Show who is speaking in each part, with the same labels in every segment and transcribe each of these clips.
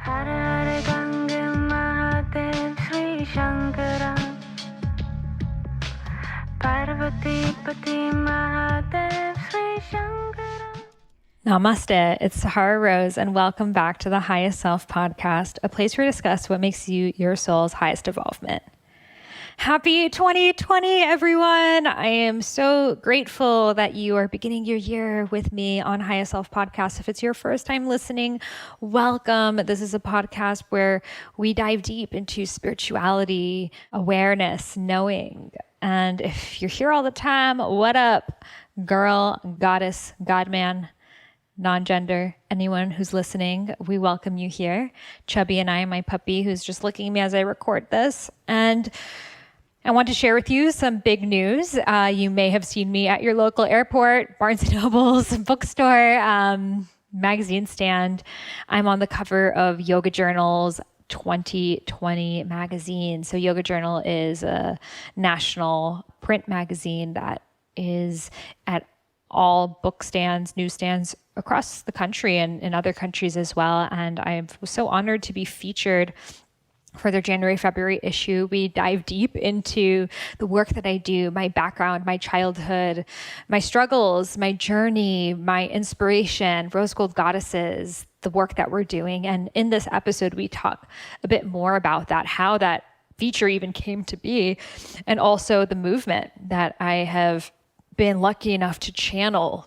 Speaker 1: Hare Ganga Mahadev Sri Shankara Parvati Pati Mahadev Sri Shankara.
Speaker 2: Namaste, it's Sahara Rose, and welcome back to the Highest Self podcast, a place where we discuss what makes you your soul's highest evolvement. Happy 2020, everyone. I am so grateful that you are beginning your year with me on Highest Self podcast. If it's your first time listening, welcome. This is a podcast where we dive deep into spirituality, awareness, knowing. And if you're here all the time, what up, girl, goddess, godman, non-gender, anyone who's listening, we welcome you here. Chubby and I, my puppy, who's just looking at me as I record this. And I want to share with you some big news. You may have seen me at your local airport, Barnes & Noble's bookstore, magazine stand. I'm on the cover of Yoga Journal's 2020 magazine. So Yoga Journal is a national print magazine that is at all book stands, newsstands across the country and in other countries as well. And I was so honored to be featured for their January-February issue. We dive deep into the work that I do, my background, my childhood, my struggles, my journey, my inspiration, rose gold goddesses, the work that we're doing. And in this episode, we talk a bit more about that, how that feature even came to be, and also the movement that I have been lucky enough to channel.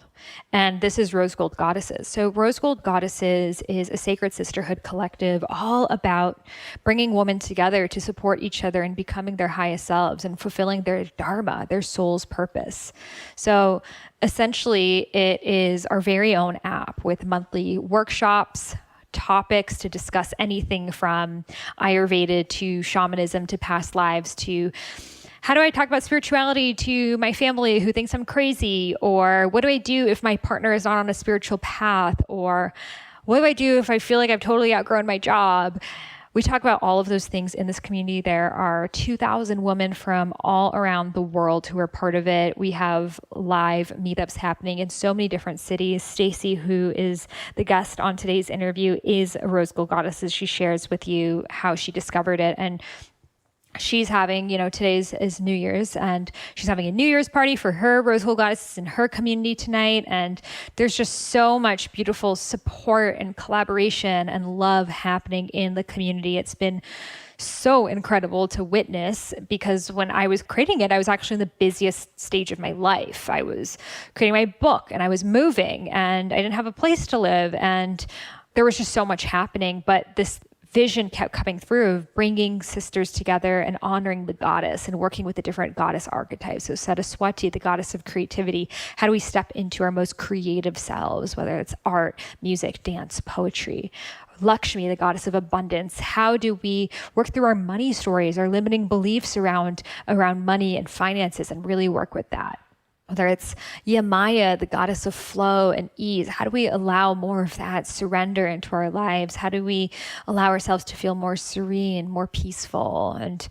Speaker 2: And this is Rose Gold Goddesses. So Rose Gold Goddesses is a sacred sisterhood collective all about bringing women together to support each other and becoming their highest selves and fulfilling their dharma, their soul's purpose. So essentially, it is our very own app with monthly workshops, topics to discuss anything from Ayurveda to shamanism to past lives to how do I talk about spirituality to my family who thinks I'm crazy? Or what do I do if my partner is not on a spiritual path? Or what do I do if I feel like I've totally outgrown my job? We talk about all of those things in this community. There are 2,000 women from all around the world who are part of it. We have live meetups happening in so many different cities. Stacey, who is the guest on today's interview, is a Rose Gold Goddess. She shares with you how she discovered it. And she's having, today's is New Year's, and she's having a New Year's party for her Rose Gold Goddesses in her community tonight. And there's just so much beautiful support and collaboration and love happening in the community. It's been so incredible to witness, because when I was creating it, I was actually in the busiest stage of my life. I was creating my book and I was moving and I didn't have a place to live. And there was just so much happening, but this vision kept coming through of bringing sisters together and honoring the goddess and working with the different goddess archetypes. So Saraswati, the goddess of creativity, how do we step into our most creative selves, whether it's art, music, dance, poetry? Lakshmi, the goddess of abundance, how do we work through our money stories, our limiting beliefs around money and finances, and really work with that? Whether it's Yamaya, the goddess of flow and ease, how do we allow more of that surrender into our lives? How do we allow ourselves to feel more serene, more peaceful? And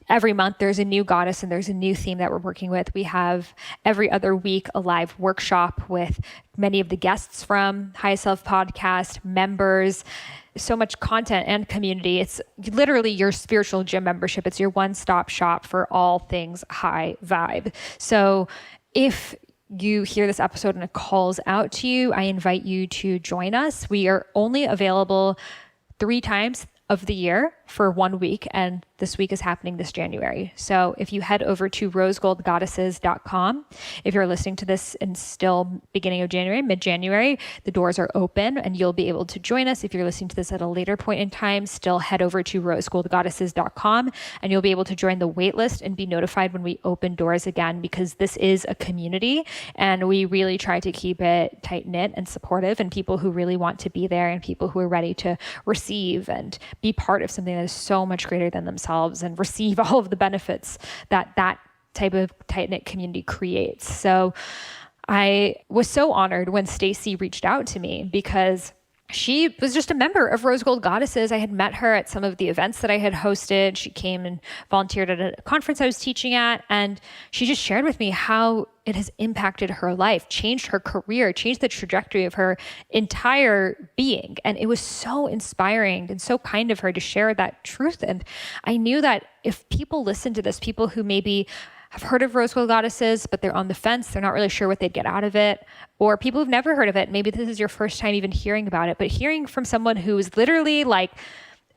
Speaker 2: every month there's a new goddess and there's a new theme that we're working with. We have every other week a live workshop with many of the guests from High Self Podcast, members, so much content and community. It's literally your spiritual gym membership. It's your one-stop shop for all things high vibe. So if you hear this episode and it calls out to you, I invite you to join us. We are only available 3 times of the year for 1 week, and this week is happening this January. So if you head over to rosegoldgoddesses.com, if you're listening to this in still beginning of January, mid-January, the doors are open and you'll be able to join us. If you're listening to this at a later point in time, still head over to rosegoldgoddesses.com and you'll be able to join the waitlist and be notified when we open doors again, because this is a community and we really try to keep it tight-knit and supportive, and people who really want to be there and people who are ready to receive and be part of something that is so much greater than themselves and receive all of the benefits that type of tight-knit community creates. So I was so honored when Stacey reached out to me, because she was just a member of Rose Gold Goddesses. I had met her at some of the events that I had hosted. She came and volunteered at a conference I was teaching at, and she just shared with me how it has impacted her life, changed her career, changed the trajectory of her entire being. And it was so inspiring and so kind of her to share that truth. And I knew that if people listen to this, people who maybe have heard of Rose Gold Goddesses, but they're on the fence, they're not really sure what they'd get out of it, or people who've never heard of it, maybe this is your first time even hearing about it, but hearing from someone who is literally like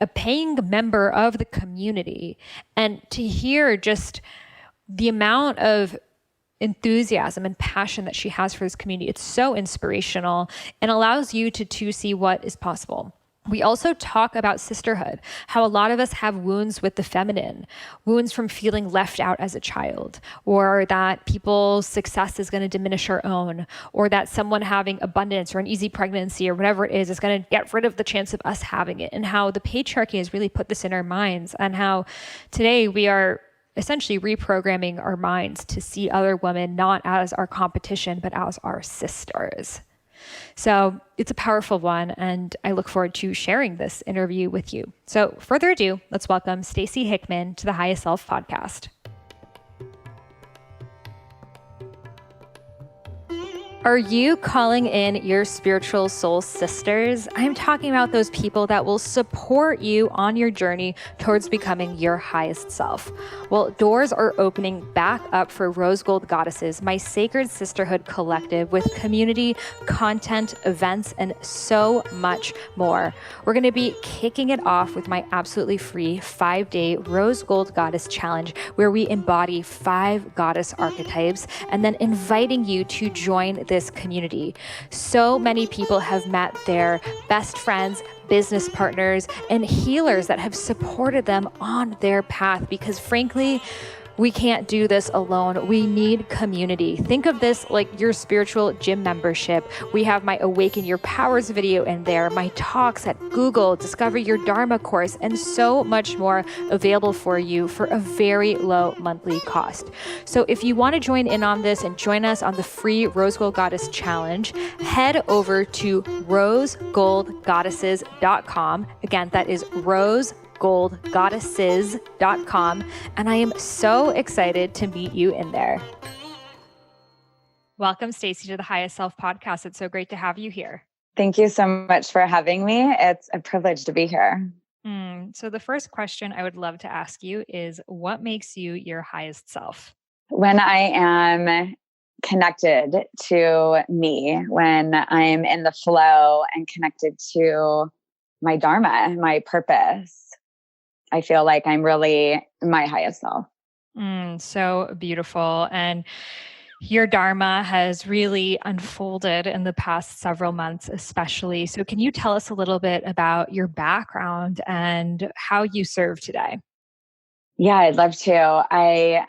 Speaker 2: a paying member of the community, and to hear just the amount of enthusiasm and passion that she has for this community, it's so inspirational and allows you to see what is possible. We also talk about sisterhood, how a lot of us have wounds with the feminine, wounds from feeling left out as a child, or that people's success is going to diminish our own, or that someone having abundance or an easy pregnancy or whatever it is going to get rid of the chance of us having it, and how the patriarchy has really put this in our minds, and how today we are essentially reprogramming our minds to see other women not as our competition, but as our sisters. So it's a powerful one, and I look forward to sharing this interview with you. So further ado, let's welcome Stacey Hickman to the Highest Self podcast. Are you calling in your spiritual soul sisters? I'm talking about those people that will support you on your journey towards becoming your highest self. Well, doors are opening back up for Rose Gold Goddesses, my sacred sisterhood collective with community, content, events, and so much more. We're going to be kicking it off with my absolutely free 5-day Rose Gold Goddess Challenge, where we embody 5 goddess archetypes and then inviting you to join this community. So many people have met their best friends, business partners, and healers that have supported them on their path, because frankly, we can't do this alone. We need community. Think of this like your spiritual gym membership. We have my Awaken Your Powers video in there, my talks at Google, Discover Your Dharma course, and so much more available for you for a very low monthly cost. So if you want to join in on this and join us on the free Rose Gold Goddess Challenge, head over to rosegoldgoddesses.com. Again, that is rosegoldgoddesses.com, and I am so excited to meet you in there. Welcome, Stacey, to the Highest Self podcast. It's so great to have you here.
Speaker 3: Thank you so much for having me. It's a privilege to be here.
Speaker 2: So the first question I would love to ask you is, what makes you your highest self?
Speaker 3: When I am connected to me, when I'm in the flow and connected to my dharma, my purpose, I feel like I'm really my highest self.
Speaker 2: So beautiful. And your dharma has really unfolded in the past several months, especially. So can you tell us a little bit about your background and how you serve today?
Speaker 3: Yeah, I'd love to. I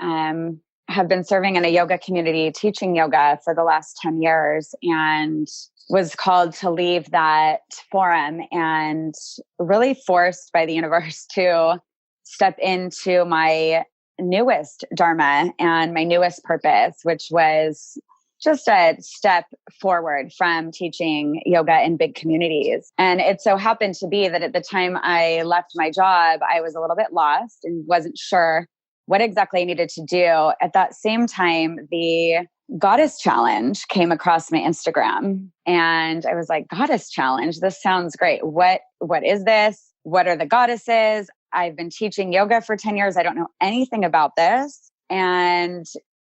Speaker 3: have been serving in a yoga community, teaching yoga for the last 10 years, and was called to leave that forum and really forced by the universe to step into my newest dharma and my newest purpose, which was just a step forward from teaching yoga in big communities. And it so happened to be that at the time I left my job, I was a little bit lost and wasn't sure what exactly I needed to do. At that same time, the Goddess Challenge came across my Instagram, and I was like, Goddess Challenge, this sounds great. What is this? What are the goddesses? I've been teaching yoga for 10 years. I don't know anything about this. And,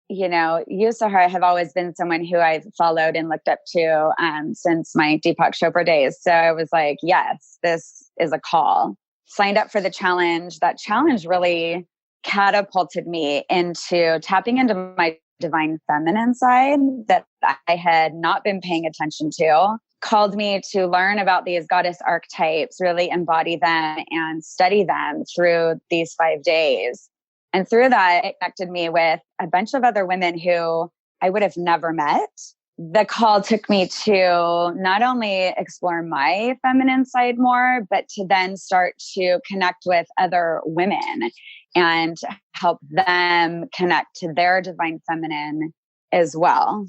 Speaker 3: you, Sahara, have always been someone who I've followed and looked up to since my Deepak Chopra days. So I was like, yes, this is a call. Signed up for the challenge. That challenge really catapulted me into tapping into my divine feminine side that I had not been paying attention to, called me to learn about these goddess archetypes, really embody them and study them through these 5 days. And through that, it connected me with a bunch of other women who I would have never met. The call took me to not only explore my feminine side more, but to then start to connect with other women and help them connect to their divine feminine as well.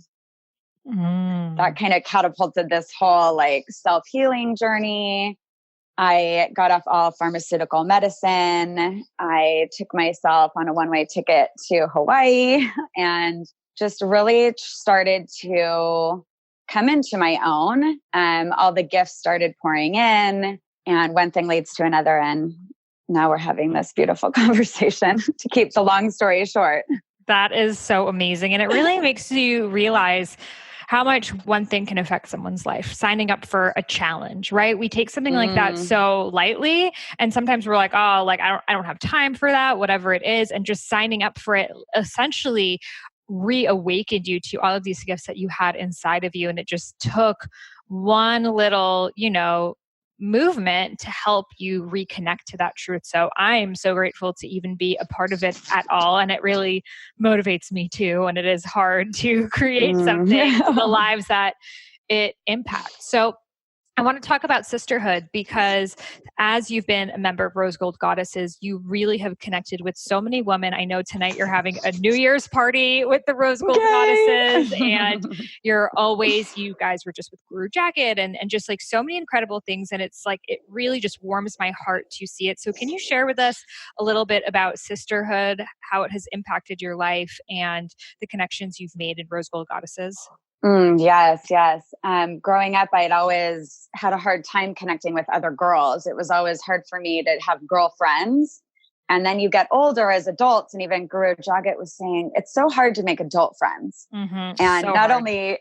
Speaker 3: That kind of catapulted this whole like self-healing journey. I got off all pharmaceutical medicine. I took myself on a one-way ticket to Hawaii and just really started to come into my own. All the gifts started pouring in, and one thing leads to another. And now we're having this beautiful conversation to keep the long story short.
Speaker 2: That is so amazing. And it really makes you realize how much one thing can affect someone's life. Signing up for a challenge, right? We take something like that so lightly. And sometimes we're like, oh, like I don't have time for that, whatever it is. And just signing up for it essentially reawakened you to all of these gifts that you had inside of you. And it just took one little, movement to help you reconnect to that truth. So I'm so grateful to even be a part of it at all. And it really motivates me too. And it is hard to create something in the lives that it impacts. So I want to talk about sisterhood because as you've been a member of Rose Gold Goddesses, you really have connected with so many women. I know tonight you're having a New Year's party with the Rose Gold Goddesses, and you guys were just with Guru Jacket and just like so many incredible things. And it's like, it really just warms my heart to see it. So can you share with us a little bit about sisterhood, how it has impacted your life and the connections you've made in Rose Gold Goddesses?
Speaker 3: Yes. Growing up, I'd always had a hard time connecting with other girls. It was always hard for me to have girlfriends. And then you get older as adults, and even Guru Jagat was saying, it's so hard to make adult friends. And so not only,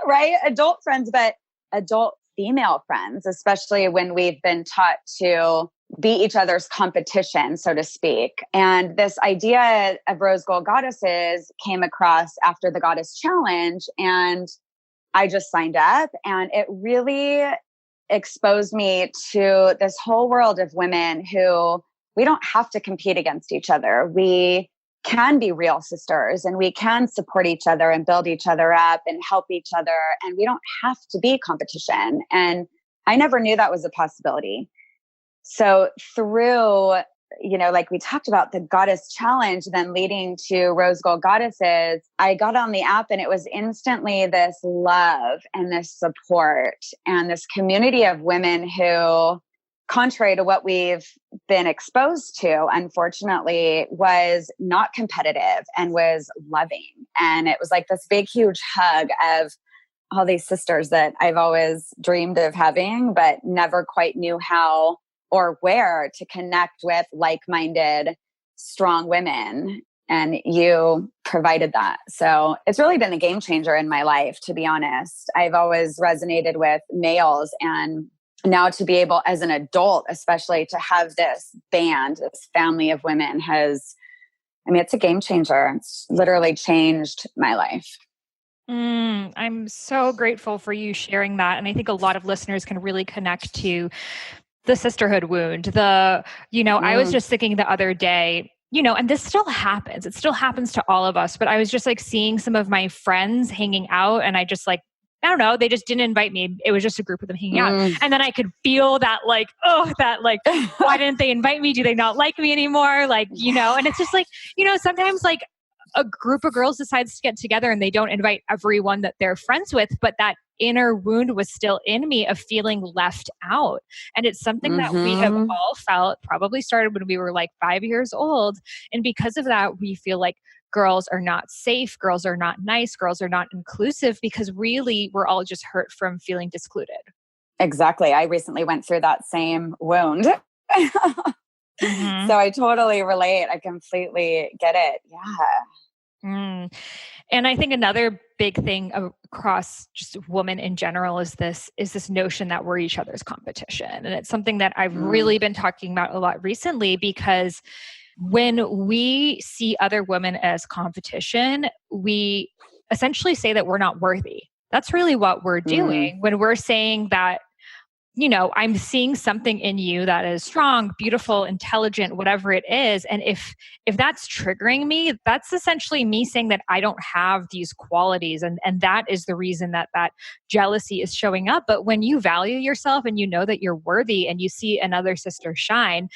Speaker 3: right, adult friends, but adult female friends, especially when we've been taught to be each other's competition, so to speak. And this idea of Rose Gold Goddesses came across after the Goddess Challenge, and I just signed up, and it really exposed me to this whole world of women who we don't have to compete against each other. We can be real sisters, and we can support each other and build each other up and help each other. And we don't have to be competition. And I never knew that was a possibility. So through, like we talked about the Goddess Challenge, then leading to Rose Gold Goddesses, I got on the app and it was instantly this love and this support and this community of women who, contrary to what we've been exposed to, unfortunately, was not competitive and was loving. And it was like this big, huge hug of all these sisters that I've always dreamed of having, but never quite knew how or where to connect with like-minded, strong women. And you provided that. So it's really been a game changer in my life, to be honest. I've always resonated with males, and now to be able, as an adult, especially to have this band, this family of women it's a game changer. It's literally changed my life.
Speaker 2: I'm so grateful for you sharing that. And I think a lot of listeners can really connect to the sisterhood wound. I was just thinking the other day, and this still happens. It still happens to all of us, but I was just like seeing some of my friends hanging out, and I just like, I don't know, they just didn't invite me. It was just a group of them hanging out. And then I could feel that why didn't they invite me? Do they not like me anymore? And it's just like, sometimes like a group of girls decides to get together and they don't invite everyone that they're friends with, but that inner wound was still in me of feeling left out. And it's something that we have all felt, probably started when we were like 5 years old. And because of that, we feel like girls are not safe, girls are not nice, girls are not inclusive, because really we're all just hurt from feeling discluded.
Speaker 3: Exactly. I recently went through that same wound. So I totally relate. I completely get it. Yeah.
Speaker 2: And I think another big thing across just women in general is this notion that we're each other's competition. And it's something that I've really been talking about a lot recently, because when we see other women as competition, we essentially say that we're not worthy. That's really what we're doing when we're saying that, I'm seeing something in you that is strong, beautiful, intelligent, whatever it is. And if that's triggering me, that's essentially me saying that I don't have these qualities. And that is the reason that jealousy is showing up. But when you value yourself and you know that you're worthy and you see another sister shine,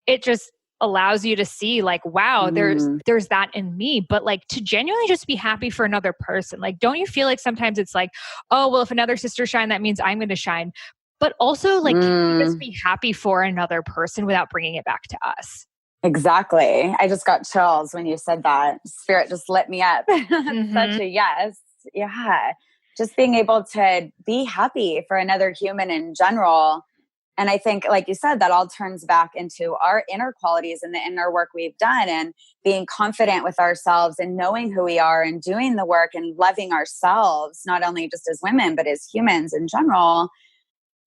Speaker 2: it just allows you to see like, wow, there's that in me, but like to genuinely just be happy for another person. Like, don't you feel like sometimes it's like, oh, well, if another sister shine, that means I'm going to shine. But also like, can we just be happy for another person without bringing it back to us?
Speaker 3: Exactly. I just got chills when you said that. Spirit just lit me up. Such a yes. Yeah. Just being able to be happy for another human in general. And I think, like you said, that all turns back into our inner qualities and the inner work we've done, and being confident with ourselves and knowing who we are and doing the work and loving ourselves, not only just as women, but as humans in general.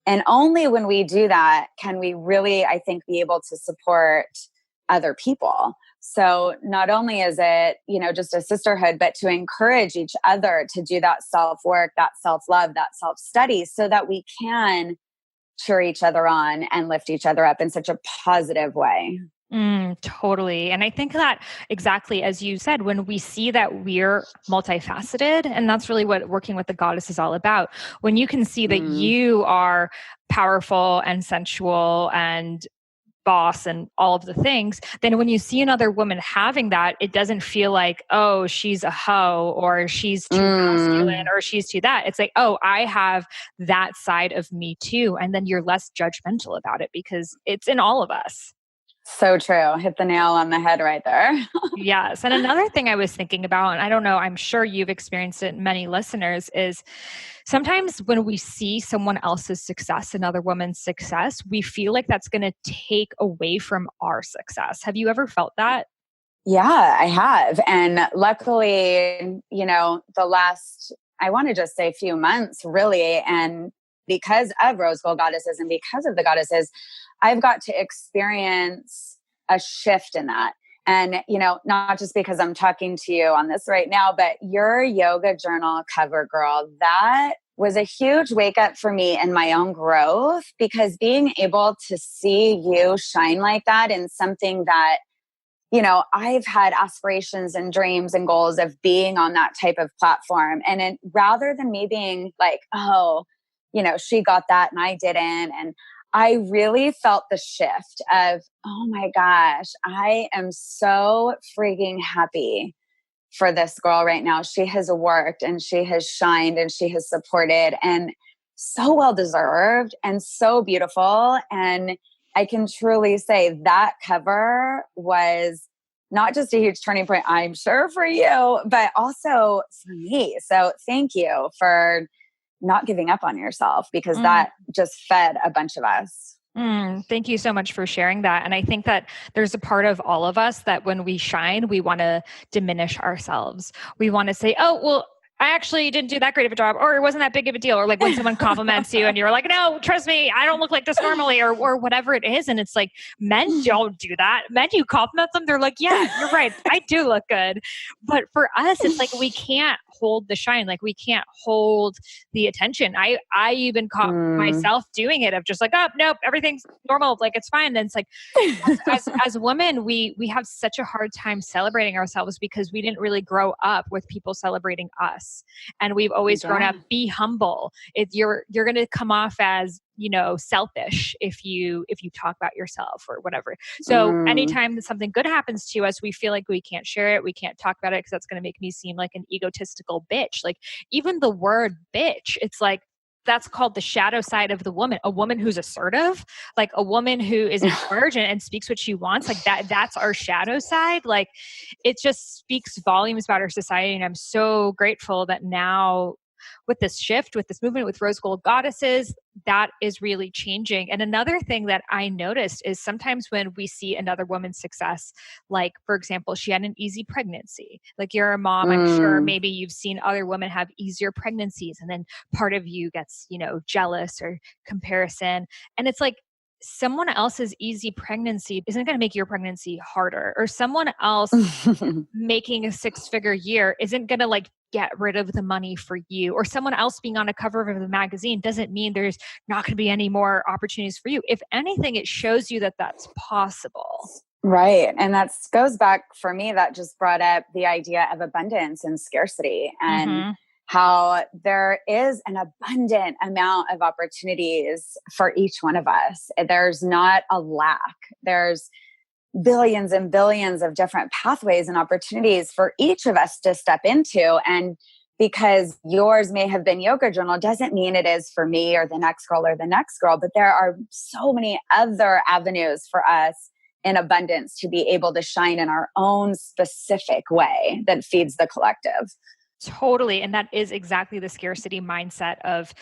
Speaker 3: And only when we do that can we really, I think, be able to support other people. So not only is it, just a sisterhood, but to encourage each other to do that self-work, that self-love, that self-study, so that we can cheer each other on and lift each other up in such a positive way.
Speaker 2: Totally. And I think that exactly as you said, when we see that we're multifaceted, and that's really what working with the goddess is all about. When you can see that you are powerful and sensual and boss and all of the things, then when you see another woman having that, it doesn't feel like, oh, she's a hoe or she's too masculine or she's too that. It's like, oh, I have that side of me too. And then you're less judgmental about it because it's in all of us.
Speaker 3: So true. Hit the nail on the head right there.
Speaker 2: Yes. And another thing I was thinking about, and I don't know, I'm sure you've experienced it, many listeners, is sometimes when we see someone else's success, another woman's success, we feel like that's going to take away from our success. Have you ever felt that?
Speaker 3: Yeah, I have. And luckily, the last, I want to just say few months really, and because of Rose Gold Goddesses and because of the goddesses, I've got to experience a shift in that. And, not just because I'm talking to you on this right now, but your yoga journal cover, girl, that was a huge wake up for me in my own growth, because being able to see you shine like that in something that, I've had aspirations and dreams and goals of being on that type of platform. And rather than me being like, oh, she got that and I didn't. And I really felt the shift of, oh my gosh, I am so freaking happy for this girl right now. She has worked and she has shined and she has supported, and so well deserved and so beautiful. And I can truly say that cover was not just a huge turning point, I'm sure, for you, but also for me. So thank you for not giving up on yourself, because that just fed a bunch of us.
Speaker 2: Thank you so much for sharing that. And I think that there's a part of all of us that when we shine, we want to diminish ourselves. We want to say, oh, well, I actually didn't do that great of a job, or it wasn't that big of a deal. Or like when someone compliments you and you're like, no, trust me, I don't look like this normally, or whatever it is. And it's like, men don't do that. Men, you compliment them, they're like, yeah, you're right, I do look good. But for us, it's like, we can't hold the shine. Like we can't hold the attention. I even caught myself doing it of just like, oh, nope, everything's normal. Like it's fine. And it's like, as women, we have such a hard time celebrating ourselves because we didn't really grow up with people celebrating us. And we've always grown up, be humble. You're going to come off as, selfish if you talk about yourself or whatever. So anytime that something good happens to us, we feel like we can't share it. We can't talk about it because that's going to make me seem like an egotistical bitch. Like even the word bitch, it's like, that's called the shadow side of the woman. A woman who's assertive, like a woman who is in charge and speaks what she wants, like that's our shadow side. Like it just speaks volumes about our society. And I'm so grateful that now with this shift, with this movement, with Rose Gold Goddesses, that is really changing. And another thing that I noticed is sometimes when we see another woman's success, like for example, she had an easy pregnancy. Like you're a mom, I'm sure maybe you've seen other women have easier pregnancies, and then part of you gets, jealous or comparison. And it's like, someone else's easy pregnancy isn't going to make your pregnancy harder, or someone else making a 6-figure year isn't going to like get rid of the money for you, or someone else being on a cover of the magazine doesn't mean there's not going to be any more opportunities for you. If anything, it shows you that that's possible.
Speaker 3: Right. And that goes back for me, that just brought up the idea of abundance and scarcity, and how there is an abundant amount of opportunities for each one of us. There's not a lack. There's billions and billions of different pathways and opportunities for each of us to step into. And because yours may have been yoga journal doesn't mean it is for me or the next girl or the next girl, but there are so many other avenues for us in abundance to be able to shine in our own specific way that feeds the collective.
Speaker 2: Totally. And that is exactly the scarcity mindset of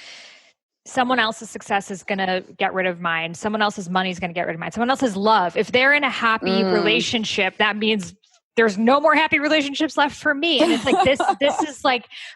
Speaker 2: someone else's success is going to get rid of mine. Someone else's money is going to get rid of mine. Someone else's love. If they're in a happy relationship, that means there's no more happy relationships left for me. And it's like,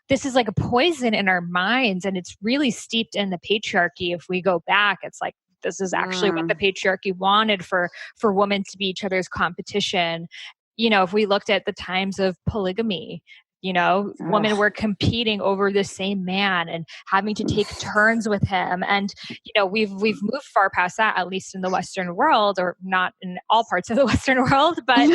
Speaker 2: this is like a poison in our minds. And it's really steeped in the patriarchy. If we go back, it's like, this is actually what the patriarchy wanted for women to be each other's competition. You know, if we looked at the times of polygamy, you know, women were competing over the same man and having to take turns with him. And, you know, we've moved far past that, at least in the Western world, or not in all parts of the Western world, but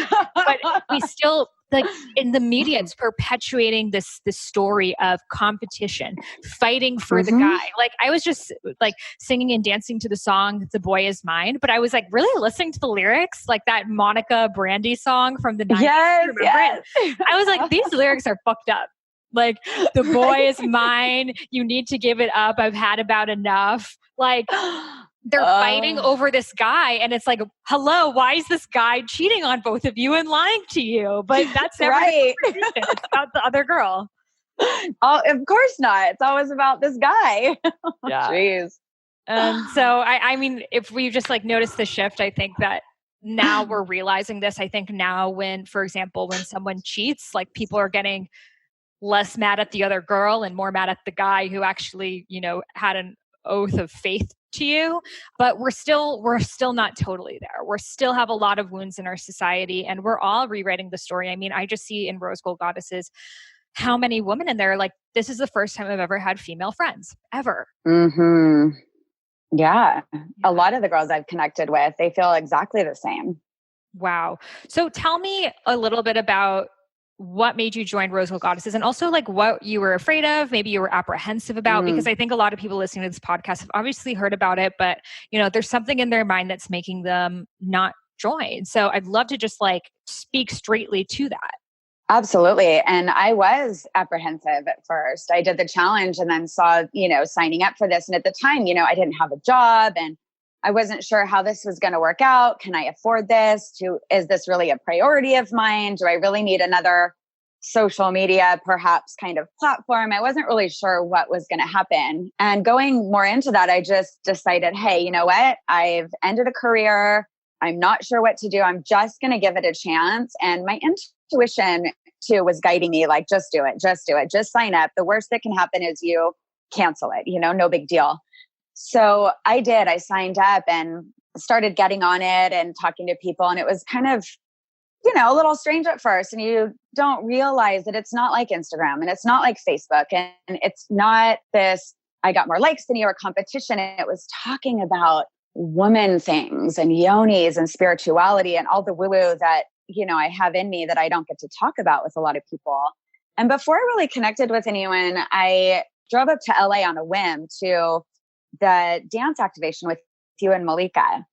Speaker 2: we still, like, in the media, it's perpetuating this story of competition, fighting for the guy. Like, I was just like singing and dancing to the song "The Boy Is Mine," but I was like really listening to the lyrics, like that Monica Brandy song from the 90s. Yes. I was like, these lyrics are fucked up. Like, the boy is mine. You need to give it up. I've had about enough. Like, they're fighting over this guy. And it's like, hello, why is this guy cheating on both of you and lying to you? But that's never right. It's about the other girl.
Speaker 3: Oh, of course not. It's always about this guy.
Speaker 2: Yeah.
Speaker 3: Jeez.
Speaker 2: So, I mean, if we just like notice the shift, I think that now we're realizing this. I think now when, for example, when someone cheats, like, people are getting less mad at the other girl and more mad at the guy who actually, you know, had an oath of faith to you. But we're still not totally there. We still have a lot of wounds in our society, and we're all rewriting the story. I mean, I just see in Rose Gold Goddesses how many women in there, like, this is the first time I've ever had female friends ever.
Speaker 3: Yeah. A lot of the girls I've connected with, they feel exactly the same.
Speaker 2: Wow. So tell me a little bit about what made you join Rose Gold Goddesses, and also like what you were afraid of, maybe you were apprehensive about, because I think a lot of people listening to this podcast have obviously heard about it, but, you know, there's something in their mind that's making them not join. So I'd love to just like speak straightly to that.
Speaker 3: Absolutely. And I was apprehensive at first. I did the challenge and then saw, you know, signing up for this. And at the time, you know, I didn't have a job and I wasn't sure how this was going to work out. Can I afford this? Is this really a priority of mine? Do I really need another social media, perhaps, kind of platform? I wasn't really sure what was going to happen. And going more into that, I just decided, hey, you know what? I've ended a career. I'm not sure what to do. I'm just going to give it a chance. And my intuition too was guiding me, like, just do it, just sign up. The worst that can happen is you cancel it, you know, no big deal. So I did. I signed up and started getting on it and talking to people. And it was kind of, you know, a little strange at first. And you don't realize that it's not like Instagram and it's not like Facebook. And it's not this, I got more likes than you, or competition. And it was talking about woman things and yonis and spirituality and all the woo-woo that, you know, I have in me that I don't get to talk about with a lot of people. And before I really connected with anyone, I drove up to LA on a whim to the dance activation with you and Malika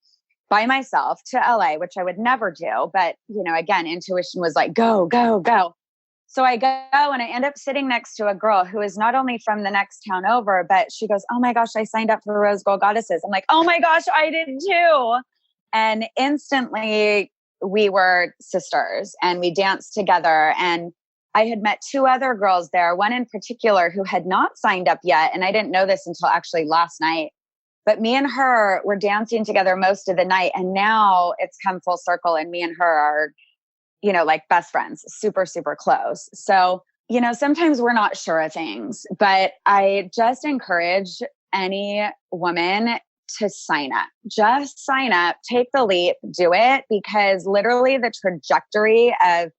Speaker 3: by myself to LA, which I would never do. But, you know, again, intuition was like, go, go, go. So I go and I end up sitting next to a girl who is not only from the next town over, but she goes, oh my gosh, I signed up for Rose Gold Goddesses. I'm like, oh my gosh, I did too. And instantly we were sisters and we danced together. And I had met two other girls there, one in particular who had not signed up yet. And I didn't know this until actually last night. But me and her were dancing together most of the night. And now it's come full circle. And me and her are, you know, like best friends, super, super close. So, you know, sometimes we're not sure of things, but I just encourage any woman to sign up. Just sign up, take the leap, do it, because literally the trajectory of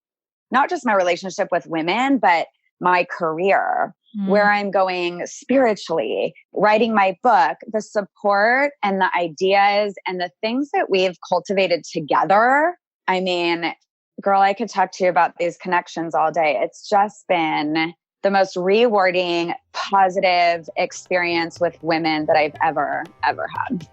Speaker 3: not just my relationship with women, but my career, where I'm going spiritually, writing my book, the support and the ideas and the things that we've cultivated together. I mean, girl, I could talk to you about these connections all day. It's just been the most rewarding, positive experience with women that I've ever had.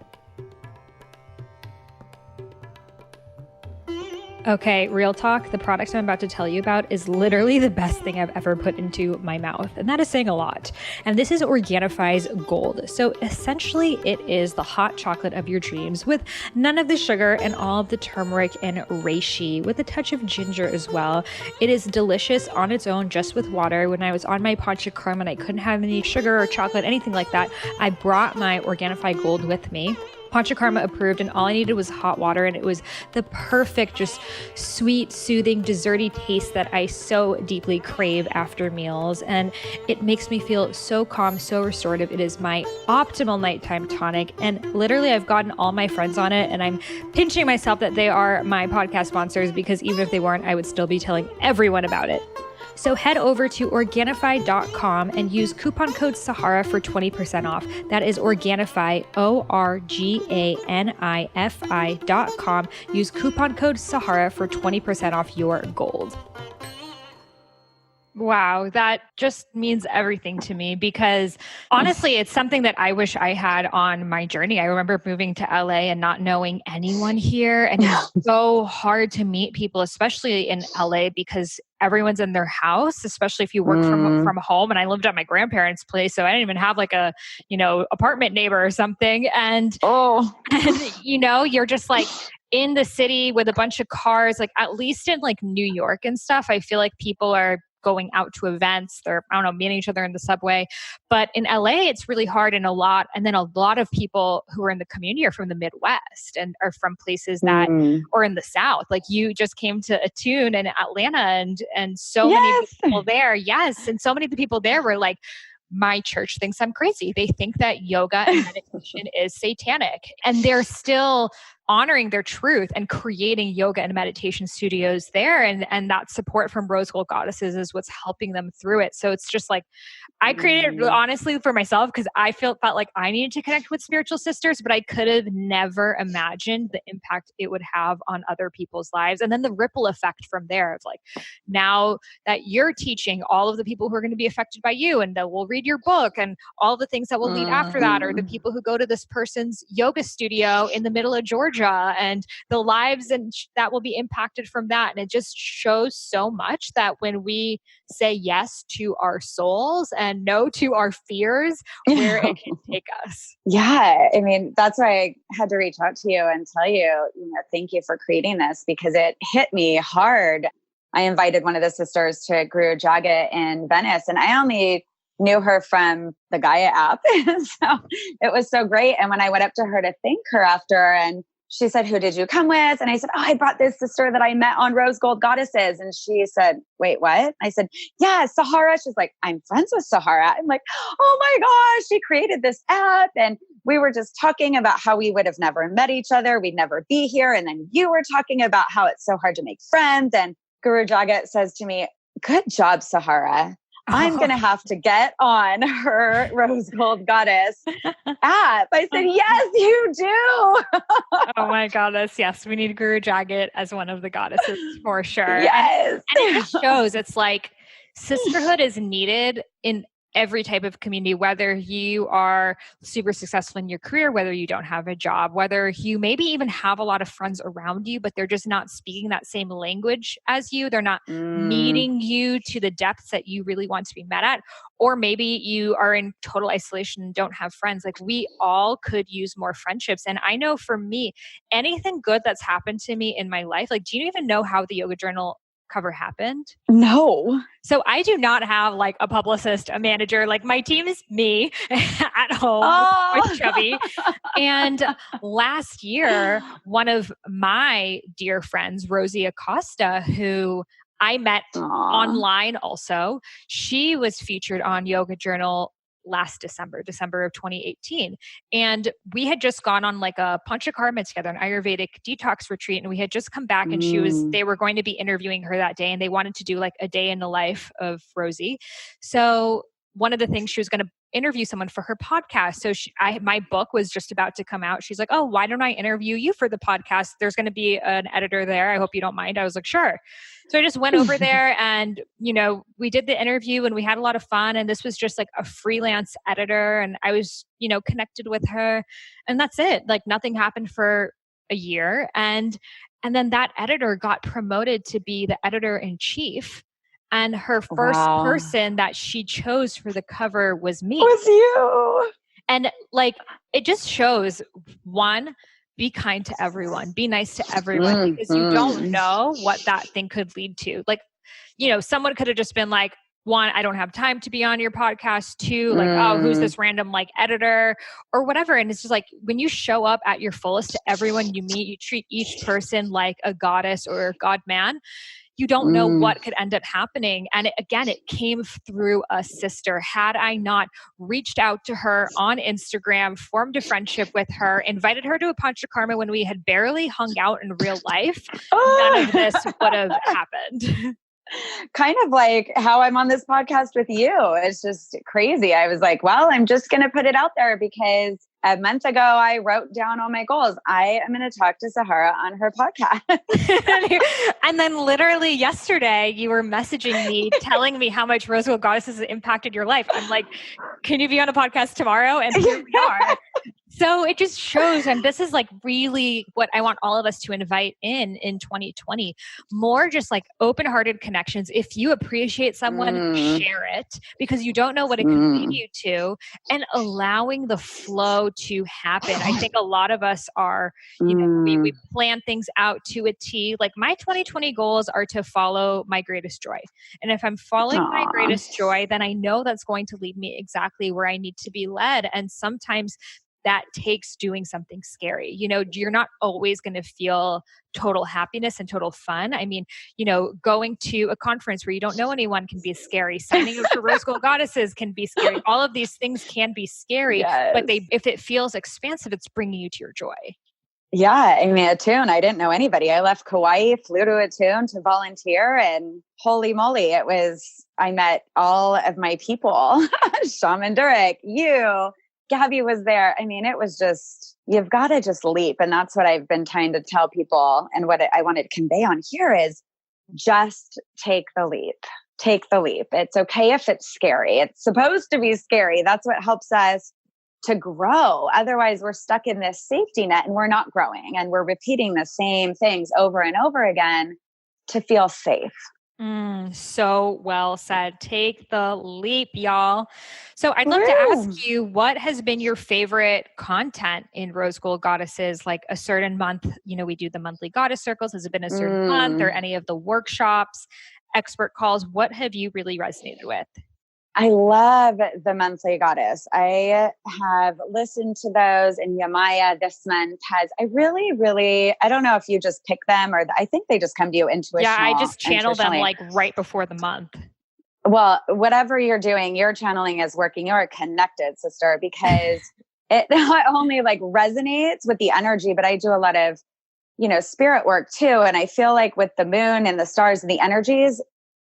Speaker 2: Okay, real talk. The product I'm about to tell you about is literally the best thing I've ever put into my mouth. And that is saying a lot. And this is Organifi's Gold. So essentially, it is the hot chocolate of your dreams with none of the sugar and all of the turmeric and reishi with a touch of ginger as well. It is delicious on its own, just with water. When I was on my panchakarma and I couldn't have any sugar or chocolate, anything like that, I brought my Organifi Gold with me. Panchakarma approved, and all I needed was hot water, and it was the perfect, just sweet, soothing, desserty taste that I so deeply crave after meals. And it makes me feel so calm, so restorative. It is my optimal nighttime tonic. And literally, I've gotten all my friends on it, and I'm pinching myself that they are my podcast sponsors, because even if they weren't, I would still be telling everyone about it. So head over to Organifi.com and use coupon code Sahara for 20% off. That is Organifi, Organifi.com. Use coupon code Sahara for 20% off your gold. Wow, that just means everything to me, because honestly, it's something that I wish I had on my journey. I remember moving to LA and not knowing anyone here. And it's so hard to meet people, especially in LA, because everyone's in their house, especially if you work from home. And I lived at my grandparents' place, so I didn't even have like a, apartment neighbor or something. And you're just like in the city with a bunch of cars, like at least in like New York and stuff, I feel like people are going out to events. They're, meeting each other in the subway. But in LA, it's really hard, and then a lot of people who are in the community are from the Midwest and are from places that, or in the South. Like you just came to Attune in Atlanta, and so many people there. Yes. And so many of the people there were like, my church thinks I'm crazy. They think that yoga and meditation is satanic, and they're still honoring their truth and creating yoga and meditation studios there. And that support from Rose Gold Goddesses is what's helping them through it. So it's just like, I created it honestly for myself because I felt like I needed to connect with spiritual sisters, but I could have never imagined the impact it would have on other people's lives. And then the ripple effect from there of like, now that you're teaching, all of the people who are going to be affected by you and that will read your book and all the things that will lead after that, or the people who go to this person's yoga studio in the middle of Georgia, and the lives that will be impacted from that. And it just shows so much that when we say yes to our souls and no to our fears, where it can take us.
Speaker 3: Yeah. I mean, that's why I had to reach out to you and tell you, thank you for creating this, because it hit me hard. I invited one of the sisters to Guru Jagat in Venice, and I only knew her from the Gaia app. So it was so great. And when I went up to her to thank her after, and she said, "Who did you come with?" And I said, "Oh, I brought this sister that I met on Rose Gold Goddesses." And she said, "Wait, what?" I said, "Yeah, Sahara." She's like, "I'm friends with Sahara." I'm like, "Oh my gosh, she created this app." And we were just talking about how we would have never met each other. We'd never be here. And then you were talking about how it's so hard to make friends. And Guru Jagat says to me, "Good job, Sahara. I'm going to have to get on her Rose Gold Goddess app." I said, "Yes, you do."
Speaker 2: Oh my goddess. Yes. We need Guru Jagat as one of the goddesses for sure.
Speaker 3: Yes.
Speaker 2: And it just shows it's like sisterhood is needed in every type of community, whether you are super successful in your career, whether you don't have a job, whether you maybe even have a lot of friends around you, but they're just not speaking that same language as you. They're not meeting you to the depths that you really want to be met at. Or maybe you are in total isolation and don't have friends. Like we all could use more friendships. And I know for me, anything good that's happened to me in my life, like, do you even know how the yoga journal cover happened?
Speaker 3: No.
Speaker 2: So I do not have like a publicist, a manager. Like my team is me at home with Chubby. And last year, one of my dear friends, Rosie Acosta, who I met online also, she was featured on Yoga Journal last December of 2018. And we had just gone on like a panchakarma together, an Ayurvedic detox retreat. And we had just come back and they were going to be interviewing her that day, and they wanted to do like a day in the life of Rosie. So one of the things, she was going to interview someone for her podcast. So my book was just about to come out. She's like, "Oh, why don't I interview you for the podcast? There's going to be an editor there. I hope you don't mind." I was like, "Sure." So I just went over there and, we did the interview and we had a lot of fun. And this was just like a freelance editor. And I was, connected with her, and that's it. Like nothing happened for a year. And And then that editor got promoted to be the editor-in-chief. And her first
Speaker 3: Wow.
Speaker 2: person that she chose for the cover was me.
Speaker 3: Was you.
Speaker 2: And like, it just shows, one, be kind to everyone, be nice to everyone, because you don't know what that thing could lead to. Like, someone could have just been like, one, I don't have time to be on your podcast. Two, like, oh, who's this random like editor or whatever. And it's just like, when you show up at your fullest to everyone you meet, you treat each person like a goddess or a god man. You don't know what could end up happening. And it came through a sister. Had I not reached out to her on Instagram, formed a friendship with her, invited her to a Panchakarma when we had barely hung out in real life, none of this would have happened.
Speaker 3: Kind of like how I'm on this podcast with you. It's just crazy. I was like, well, I'm just going to put it out there because a month ago, I wrote down all my goals. I am going to talk to Sahara on her podcast.
Speaker 2: And then literally yesterday, you were messaging me, telling me how much Rose Gold Goddesses has impacted your life. I'm like, can you be on a podcast tomorrow? And here we are. So it just shows, and this is like really what I want all of us to invite in 2020, more just like open-hearted connections. If you appreciate someone, share it, because you don't know what it could lead you to, and allowing the flow to happen. I think a lot of us are, we plan things out to a T. Like my 2020 goals are to follow my greatest joy. And if I'm following my greatest joy, then I know that's going to lead me exactly where I need to be led. And sometimes that takes doing something scary. You're not always going to feel total happiness and total fun. I mean, going to a conference where you don't know anyone can be scary. Signing up for Rose Gold Goddesses can be scary. All of these things can be scary, but if it feels expansive, it's bringing you to your joy.
Speaker 3: Yeah. I mean, Attune, I didn't know anybody. I left Kauai, flew to Attune to volunteer, and holy moly, I met all of my people. Shaman Durek, you, Gabby was there. I mean, it was just, you've got to just leap. And that's what I've been trying to tell people. And what I wanted to convey on here is just take the leap. Take the leap. It's okay if it's scary. It's supposed to be scary. That's what helps us to grow. Otherwise, we're stuck in this safety net and we're not growing. And we're repeating the same things over and over again to feel safe.
Speaker 2: So well said. Take the leap, y'all. So I'd love to ask you, what has been your favorite content in Rose Gold Goddesses? Like a certain month, we do the monthly goddess circles. Has it been a certain month, or any of the workshops, expert calls? What have you really resonated with?
Speaker 3: I love the monthly goddess. I have listened to those, and Yamaya this month I don't know if you just pick them or I think they just come to you intuitional.
Speaker 2: Yeah, I just channel them like right before the month.
Speaker 3: Well, whatever you're doing, your channeling is working. You're connected, sister, because it not only like resonates with the energy, but I do a lot of, spirit work too. And I feel like with the moon and the stars and the energies,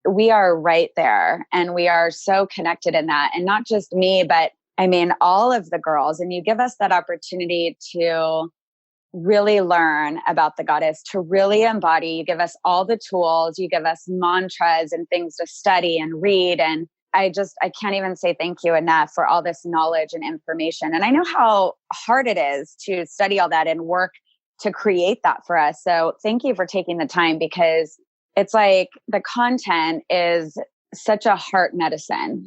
Speaker 3: we are right there, and we are so connected in that. And not just me, but I mean, all of the girls. And you give us that opportunity to really learn about the goddess, to really embody. You give us all the tools, you give us mantras and things to study and read. And I can't even say thank you enough for all this knowledge and information. And I know how hard it is to study all that and work to create that for us. So thank you for taking the time, because it's like the content is such a heart medicine.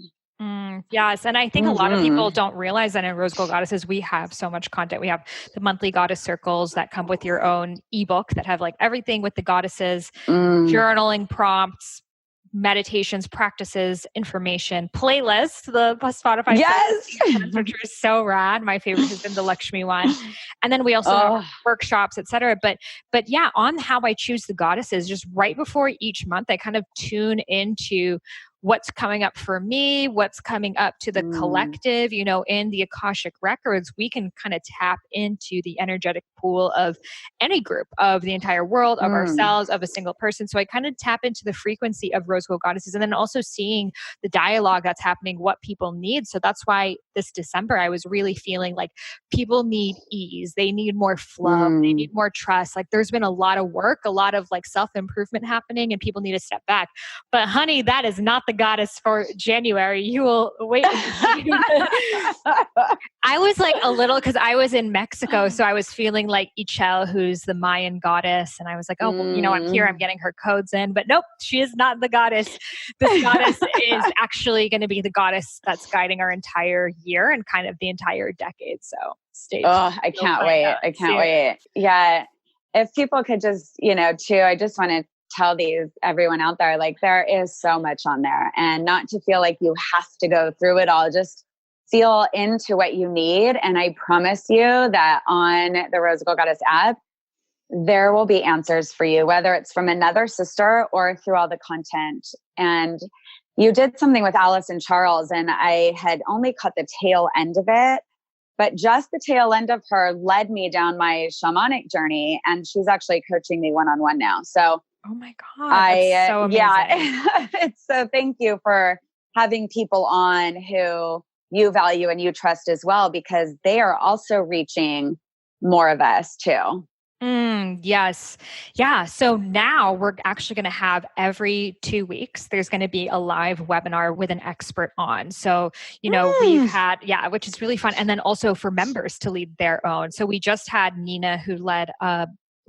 Speaker 2: Yes. And I think a lot of people don't realize that in Rose Gold Goddesses, we have so much content. We have the monthly goddess circles that come with your own ebook that have like everything with the goddesses, journaling prompts, meditations, practices, information, playlists, the Spotify, playlist, which is so rad. My favorite has been the Lakshmi one. And then we also have workshops, etc. But yeah, on how I choose the goddesses, just right before each month, I kind of tune into what's coming up for me, what's coming up to the collective, in the Akashic records. We can kind of tap into the energetic pool of any group, of the entire world, of ourselves, of a single person. So I kind of tap into the frequency of Rose Gold Goddesses, and then also seeing the dialogue that's happening, what people need. So that's why this December, I was really feeling like people need ease. They need more flow. They need more trust. Like there's been a lot of work, a lot of like self-improvement happening, and people need to step back. But honey, that is not the the goddess for January. You will wait. I was like a little, because I was in Mexico, so I was feeling like Ichel, who's the Mayan goddess, and I was like, oh, well, I'm here, I'm getting her codes in, but nope, she is not the goddess. This goddess is actually going to be the goddess that's guiding our entire year and kind of the entire decade. So stay tuned.
Speaker 3: Oh, I can't wait. I can't wait. Yeah. If people could just, too, I just want to tell everyone out there, like there is so much on there, and not to feel like you have to go through it all. Just feel into what you need. And I promise you that on the Rose Gold Goddess app, there will be answers for you, whether it's from another sister or through all the content. And you did something with Alice and Charles, and I had only caught the tail end of it, but just the tail end of her led me down my shamanic journey. And she's actually coaching me one-on-one now. So,
Speaker 2: oh my God, that's so amazing.
Speaker 3: Yeah. So thank you for having people on who you value and you trust as well, because they are also reaching more of us too.
Speaker 2: Yes. Yeah. So now we're actually going to have every 2 weeks, there's going to be a live webinar with an expert on. So, we've had, which is really fun. And then also for members to lead their own. So we just had Nina, who led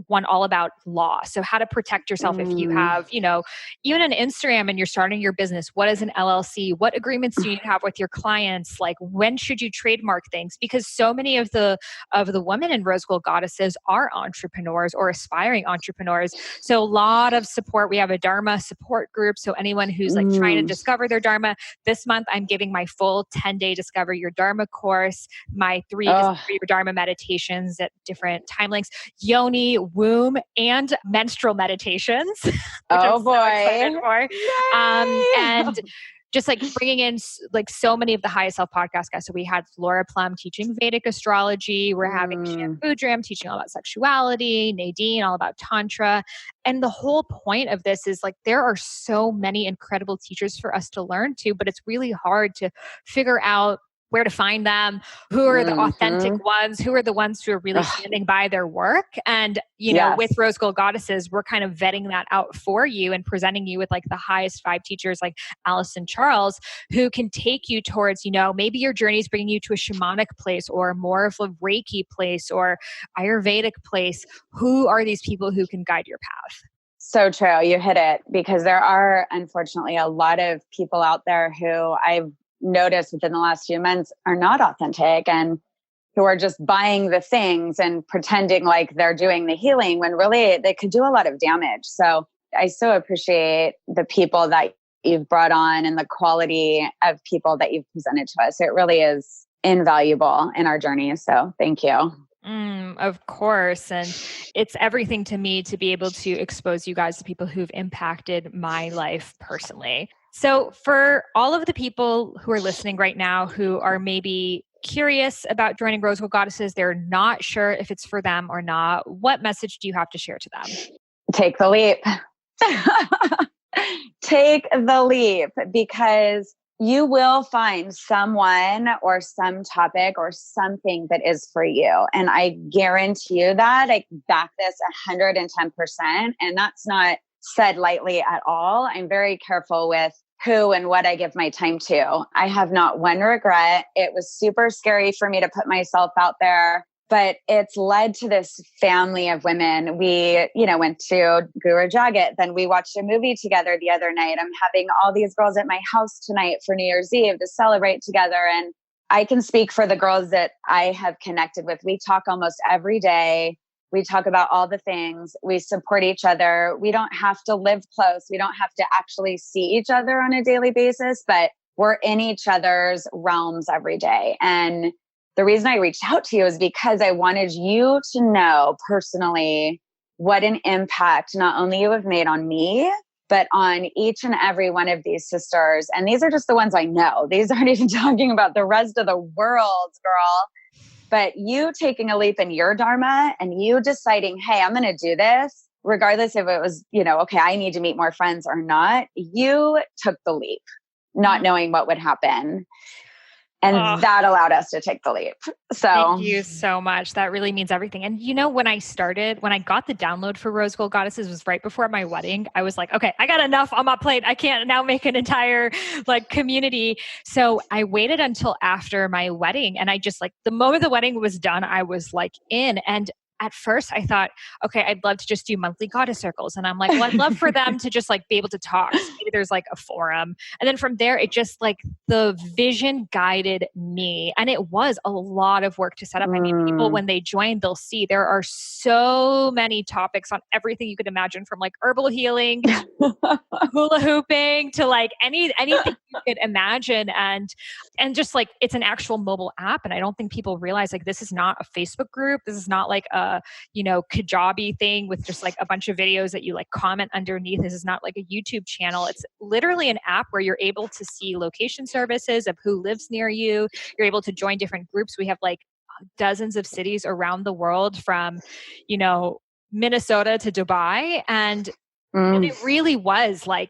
Speaker 2: one all about law. So how to protect yourself if you have, even an Instagram and you're starting your business. What is an LLC? What agreements do you have with your clients? Like, when should you trademark things? Because so many of the women in Rose Gold Goddesses are entrepreneurs or aspiring entrepreneurs. So a lot of support. We have a Dharma support group. So anyone who's like trying to discover their Dharma, this month I'm giving my full 10-day Discover Your Dharma course, my 3 Discover Your Dharma meditations at different time links, Yoni, womb, and menstrual meditations.
Speaker 3: Oh boy.
Speaker 2: So excited for. And just like bringing in like so many of the Highest Self podcast guests. So we had Laura Plum teaching Vedic astrology. We're having Shan Boudram teaching all about sexuality, Nadine all about Tantra. And the whole point of this is like, there are so many incredible teachers for us to learn to, but it's really hard to figure out where to find them, who are the authentic ones, who are the ones who are really standing by their work. And, with Rose Gold Goddesses, we're kind of vetting that out for you and presenting you with like the highest 5 teachers like Alice and Charles, who can take you towards, maybe your journey is bringing you to a shamanic place or more of a Reiki place or Ayurvedic place. Who are these people who can guide your path?
Speaker 3: So true. You hit it, because there are unfortunately a lot of people out there who I've noticed within the last few months are not authentic and who are just buying the things and pretending like they're doing the healing when really they could do a lot of damage. So I so appreciate the people that you've brought on and the quality of people that you've presented to us. It really is invaluable in our journey. So thank you.
Speaker 2: Of course. And it's everything to me to be able to expose you guys to people who've impacted my life personally. So for all of the people who are listening right now who are maybe curious about joining Rose Gold Goddesses, they're not sure if it's for them or not, what message do you have to share to them?
Speaker 3: Take the leap. Take the leap, because you will find someone or some topic or something that is for you. And I guarantee you that. I back this 110%. And that's not said lightly at all. I'm very careful with who and what I give my time to. I have not one regret. It was super scary for me to put myself out there, but it's led to this family of women. We, went to Guru Jagat, then we watched a movie together the other night. I'm having all these girls at my house tonight for New Year's Eve to celebrate together. And I can speak for the girls that I have connected with. We talk almost every day. We talk about all the things. We support each other. We don't have to live close. We don't have to actually see each other on a daily basis, but we're in each other's realms every day. And the reason I reached out to you is because I wanted you to know personally what an impact not only you have made on me, but on each and every one of these sisters. And these are just the ones I know. These aren't even talking about the rest of the world, girl. But you taking a leap in your Dharma and you deciding, hey, I'm going to do this, regardless if it was, okay, I need to meet more friends or not. You took the leap, not knowing what would happen. And that allowed us to take the leap. So
Speaker 2: thank you so much. That really means everything. And when I got the download for Rose Gold Goddesses was right before my wedding. I was like, okay, I got enough on my plate. I can't now make an entire community. So I waited until after my wedding, and I just the moment the wedding was done, I was in. And at first I thought, okay, I'd love to just do monthly goddess circles. And I'm like, well, I'd love for them to just be able to talk. So maybe there's a forum. And then from there, it just the vision guided me. And it was a lot of work to set up. I mean, people, when they join, they'll see there are so many topics on everything you could imagine, from herbal healing, hula hooping, to anything you could imagine. And just it's an actual mobile app. And I don't think people realize this is not a Facebook group. This is not a Kajabi thing with just a bunch of videos that you comment underneath. This is not a YouTube channel. It's literally an app where you're able to see location services of who lives near you. You're able to join different groups. We have dozens of cities around the world, from Minnesota to Dubai. And it really was I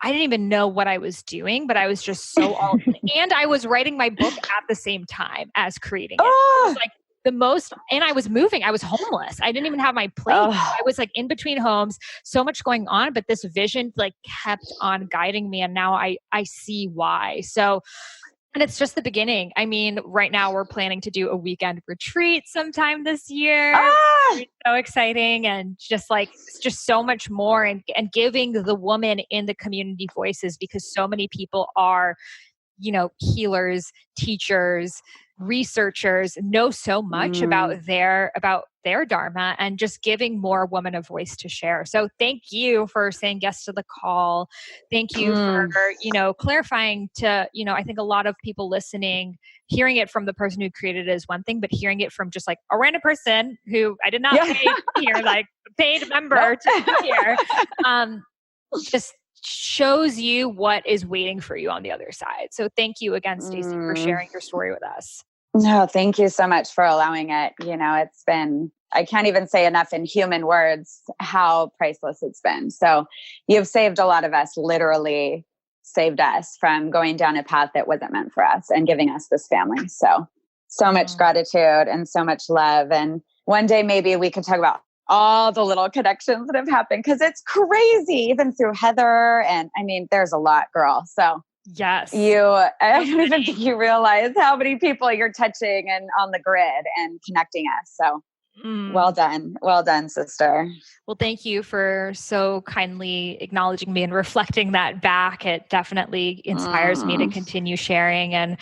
Speaker 2: didn't even know what I was doing, but I was just so all in. And I was writing my book at the same time as creating it. It was the most, and I was moving. I was homeless. I didn't even have my plate. I was in between homes, so much going on, but this vision kept on guiding me. And now I see why. So, and it's just the beginning. I mean, right now we're planning to do a weekend retreat sometime this year. It's so exciting, and just just so much more, and giving the woman in the community voices, because so many people are, healers, teachers, researchers, know so much about their dharma, and just giving more women a voice to share. So thank you for saying yes to the call. Thank you for, clarifying to, I think a lot of people listening, hearing it from the person who created it is one thing, but hearing it from just a random person who I did not pay here, paid member to be here, just shows you what is waiting for you on the other side. So thank you again, Stacey, for sharing your story with us.
Speaker 3: No, thank you so much for allowing it. It's been, I can't even say enough in human words how priceless it's been. So you've saved a lot of us, literally saved us from going down a path that wasn't meant for us, and giving us this family. So much gratitude and so much love. And one day maybe we could talk about all the little connections that have happened, because it's crazy, even through Heather. And I mean, there's a lot, girl. So
Speaker 2: yes,
Speaker 3: I don't even think you realize how many people you're touching and on the grid and connecting us. So well done, sister.
Speaker 2: Well, thank you for so kindly acknowledging me and reflecting that back. It definitely inspires me to continue sharing. And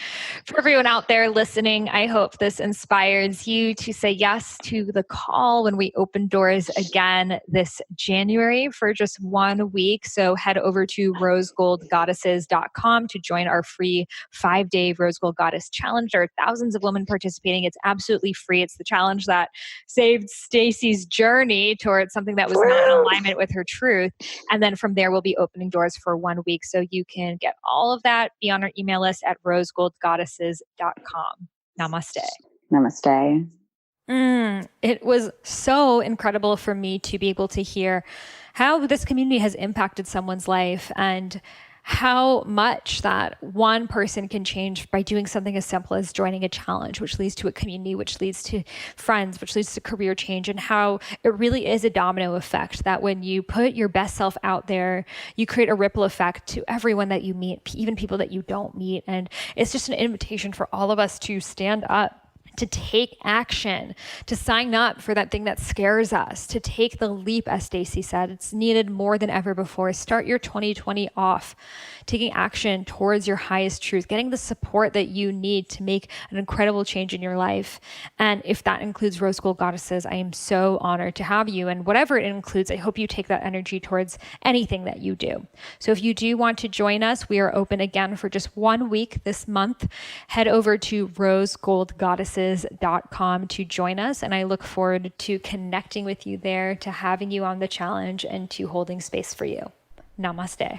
Speaker 2: for everyone out there listening, I hope this inspires you to say yes to the call when we open doors again this January for just 1 week. So head over to rosegoldgoddesses.com to join our free 5-day Rose Gold Goddess Challenge. There are thousands of women participating. It's absolutely free. It's the challenge that saved Stacey's journey towards something that was not in alignment with her truth. And then from there, we'll be opening doors for 1 week. So you can get all of that, be on our email list at rosegoldgoddesses.com. Namaste.
Speaker 3: Namaste.
Speaker 2: It was so incredible for me to be able to hear how this community has impacted someone's life, and how much that one person can change by doing something as simple as joining a challenge, which leads to a community, which leads to friends, which leads to career change, and how it really is a domino effect, that when you put your best self out there, you create a ripple effect to everyone that you meet, even people that you don't meet. And it's just an invitation for all of us to stand up, to take action, to sign up for that thing that scares us, to take the leap, as Stacey said. It's needed more than ever before. Start your 2020 off taking action towards your highest truth, getting the support that you need to make an incredible change in your life. And if that includes Rose Gold Goddesses, I am so honored to have you. And whatever it includes, I hope you take that energy towards anything that you do. So if you do want to join us, we are open again for just 1 week this month. Head over to rosegoldgoddesses.com to join us. And I look forward to connecting with you there, to having you on the challenge, and to holding space for you. Namaste.